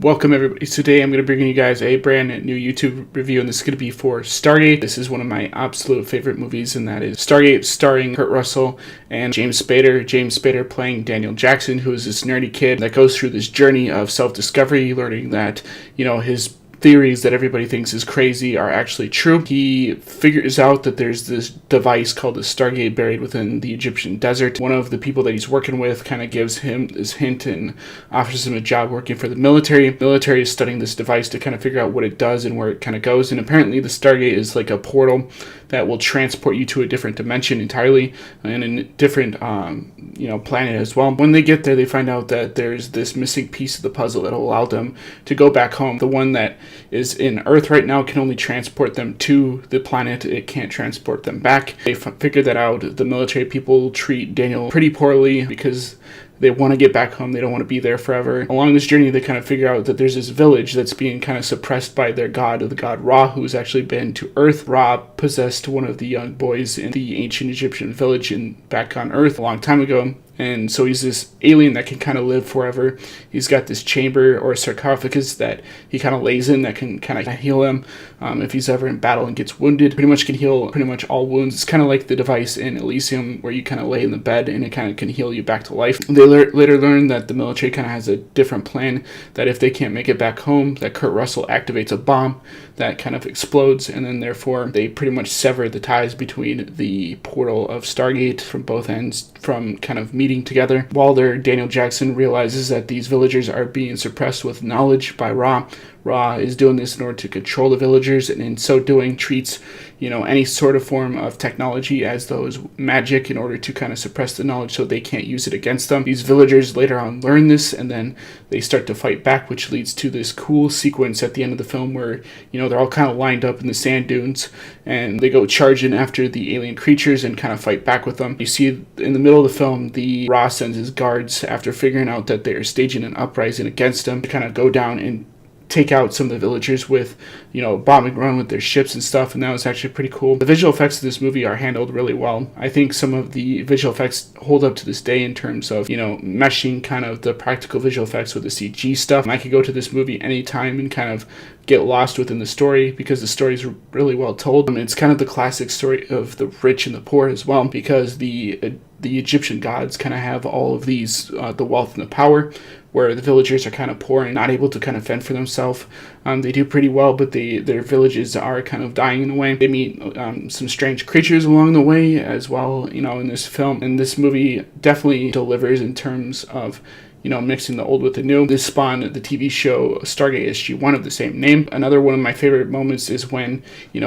Welcome everybody. Today I'm going to bring you guys a brand new YouTube review, and this is going to be for Stargate. This is one of my absolute favorite movies, and that is Stargate, starring Kurt Russell and James Spader. James Spader playing Daniel Jackson, who is this nerdy kid that goes through this journey of self-discovery, learning that, his theories that everybody thinks is crazy are actually true. He figures out that there's this device called the Stargate buried within the Egyptian desert. One of the people that he's working with kind of gives him this hint and offers him a job working for the military. The military is studying this device to kind of figure out what it does and where it kind of goes. And apparently the Stargate is like a portal that will transport you to a different dimension entirely and a different planet as well. When they get there, they find out that there's this missing piece of the puzzle that will allow them to go back home. The one that is in Earth right now can only transport them to the planet. It can't transport them back. They figured that out. The military people treat Daniel pretty poorly because they want to get back home. They don't want to be there forever. Along this journey, they kind of figure out that there's this village that's being kind of suppressed by their god, the god Ra, who's actually been to Earth. Ra possessed one of the young boys in the ancient Egyptian village back on Earth a long time ago. And so he's this alien that can kind of live forever. He's got this chamber or sarcophagus that he kind of lays in that can kind of heal him if he's ever in battle and gets wounded. Pretty much can heal pretty much all wounds. It's kind of like the device in Elysium where you kind of lay in the bed and it kind of can heal you back to life. They later learn that the military kind of has a different plan, that if they can't make it back home, that Kurt Russell activates a bomb that kind of explodes, and then therefore they pretty much sever the ties between the portal of Stargate from both ends from kind of meeting together. While there, Daniel Jackson realizes that these villagers are being suppressed with knowledge by Ra. Ra is doing this in order to control the villagers, and in so doing treats, any sort of form of technology as though it's magic in order to kind of suppress the knowledge so they can't use it against them. These villagers later on learn this, and then they start to fight back, which leads to this cool sequence at the end of the film where, they're all kind of lined up in the sand dunes, and they go charging after the alien creatures and kind of fight back with them. You see in the middle of the film, the Ra sends his guards, after figuring out that they're staging an uprising against them, to kind of go down and take out some of the villagers with, bombing run with their ships and stuff, and that was actually pretty cool. The visual effects of this movie are handled really well. I think some of the visual effects hold up to this day in terms of, meshing kind of the practical visual effects with the CG stuff. I could go to this movie anytime and kind of get lost within the story because the story is really well told. It's kind of the classic story of the rich and the poor as well, because the Egyptian gods kind of have all of these, the wealth and the power, where the villagers are kind of poor and not able to kind of fend for themselves. They do pretty well, but their villages are kind of dying in a way. They meet some strange creatures along the way as well, in this film. And this movie definitely delivers in terms of mixing the old with the new. This spawned the TV show Stargate SG-1 of the same name. Another one of my favorite moments is when,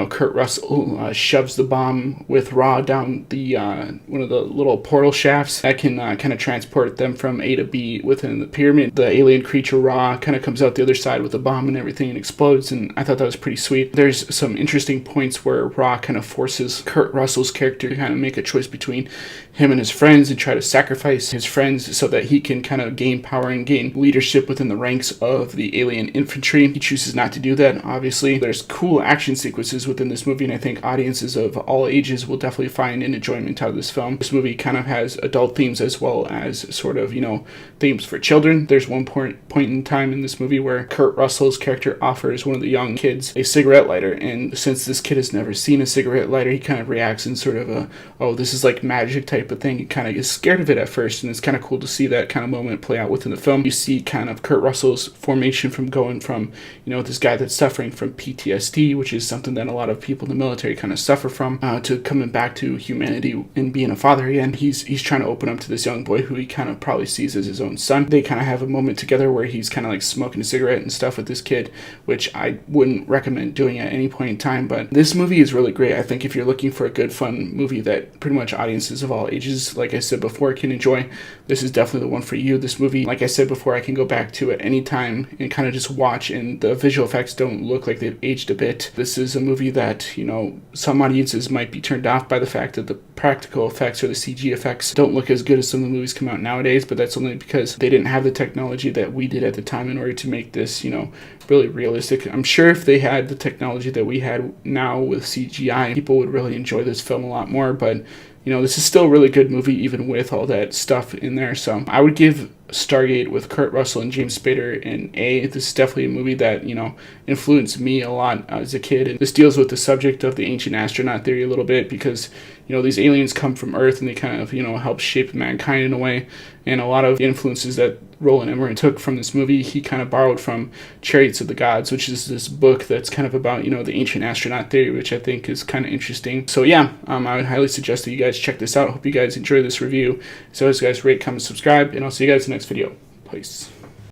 Kurt Russell shoves the bomb with Ra down the one of the little portal shafts that can kind of transport them from A to B within the pyramid. The alien creature Ra kind of comes out the other side with the bomb and everything and explodes, and I thought that was pretty sweet. There's some interesting points where Ra kind of forces Kurt Russell's character to kind of make a choice between him and his friends and try to sacrifice his friends so that he can kind of gain power and gain leadership within the ranks of the alien infantry. He chooses not to do that, obviously. There's cool action sequences within this movie, and I think audiences of all ages will definitely find an enjoyment out of this film. This movie kind of has adult themes as well as sort of, themes for children. There's one point in time in this movie where Kurt Russell's character offers one of the young kids a cigarette lighter, and since this kid has never seen a cigarette lighter, he kind of reacts in sort of a, oh, this is like magic type of thing. He kind of gets scared of it at first, and it's kind of cool to see that kind of moment play out within the film. You see kind of Kurt Russell's formation from going from, this guy that's suffering from PTSD, which is something that a lot of people in the military kind of suffer from, to coming back to humanity and being a father again. He's trying to open up to this young boy who he kind of probably sees as his own son. They kind of have a moment together where he's kind of like smoking a cigarette and stuff with this kid, which I wouldn't recommend doing at any point in time, but this movie is really great. I think if you're looking for a good, fun movie that pretty much audiences of all ages, like I said before, can enjoy, this is definitely the one for you. This movie, like I said before, I can go back to at any time and kind of just watch, and the visual effects don't look like they've aged a bit. This is a movie that, some audiences might be turned off by the fact that the practical effects or the CG effects don't look as good as some of the movies come out nowadays, but that's only because they didn't have the technology that we did at the time in order to make this, really realistic. I'm sure if they had the technology that we had now with CGI, people would really enjoy this film a lot more, but this is still a really good movie even with all that stuff in there. So I would give Stargate with Kurt Russell and James Spader an A. This is definitely a movie that, influenced me a lot as a kid. And this deals with the subject of the ancient astronaut theory a little bit because, these aliens come from Earth and they kind of, help shape mankind in a way. And a lot of influences that Roland Emerich took from this movie, he kind of borrowed from Chariots of the Gods, which is this book that's kind of about, the ancient astronaut theory, which I think is kind of interesting. So yeah, I would highly suggest that you guys check this out. Hope you guys enjoy this review. So as guys, rate, comment, subscribe, and I'll see you guys in the next video. Peace.